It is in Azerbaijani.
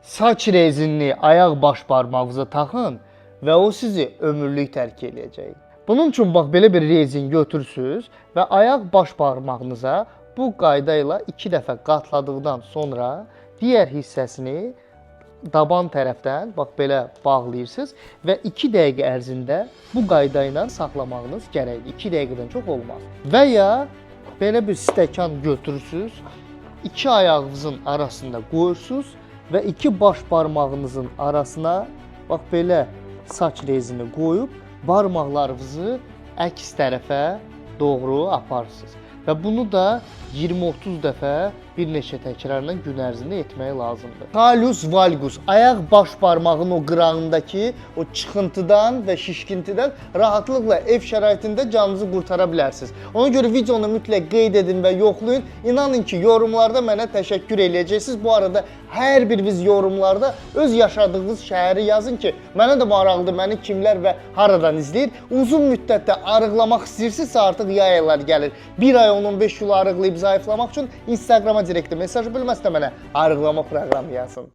Saç rezinini ayaq baş barmağınıza taxın və o sizi ömürlük tərk eləyəcək. Bunun üçün bax belə bir rezin götürsüz və ayaq baş barmağınıza bu qayda ilə 2 dəfə qatladıqdan sonra digər hissəsini daban tərəfdən bax belə bağlayırsınız və 2 dəqiqə ərzində bu qayda ilə saxlamağınız gərəkdir. 2 dəqiqədən çox olmaz. Və ya belə bir stəkan götürürsüz, 2 ayağınızın arasında qoyursunuz və 2 baş barmağınızın arasına bax belə saç rezini qoyub barmaqlarınızı əks tərəfə doğru aparırsınız. Və bunu da 20-30 dəfə bir neçə təkrarla gün ərzində etmək lazımdır. Talus valgus, ayaq baş barmağın o qırağındakı o çıxıntıdan və şişkintidən rahatlıqla ev şəraitində canınızı qurtara bilərsiniz. Ona görə videonu mütləq qeyd edin və yoxlayın. İnanın ki, yorumlarda mənə təşəkkür eləyəcəksiniz. Bu arada hər biriniz yorumlarda öz yaşadığınız şəhəri yazın ki, mənə də maraqlıdır, məni kimlər və haradan izləyir. Uzun müddətdə arıqlamaq istəyirsinizsə artıq yay ayları gəlir. 1 ay 10-15 kilo arıqlayıb zayıflamaq üçün Instagrama direktdə mesaj bölməsinə mənə arıqlama proqramı yazın.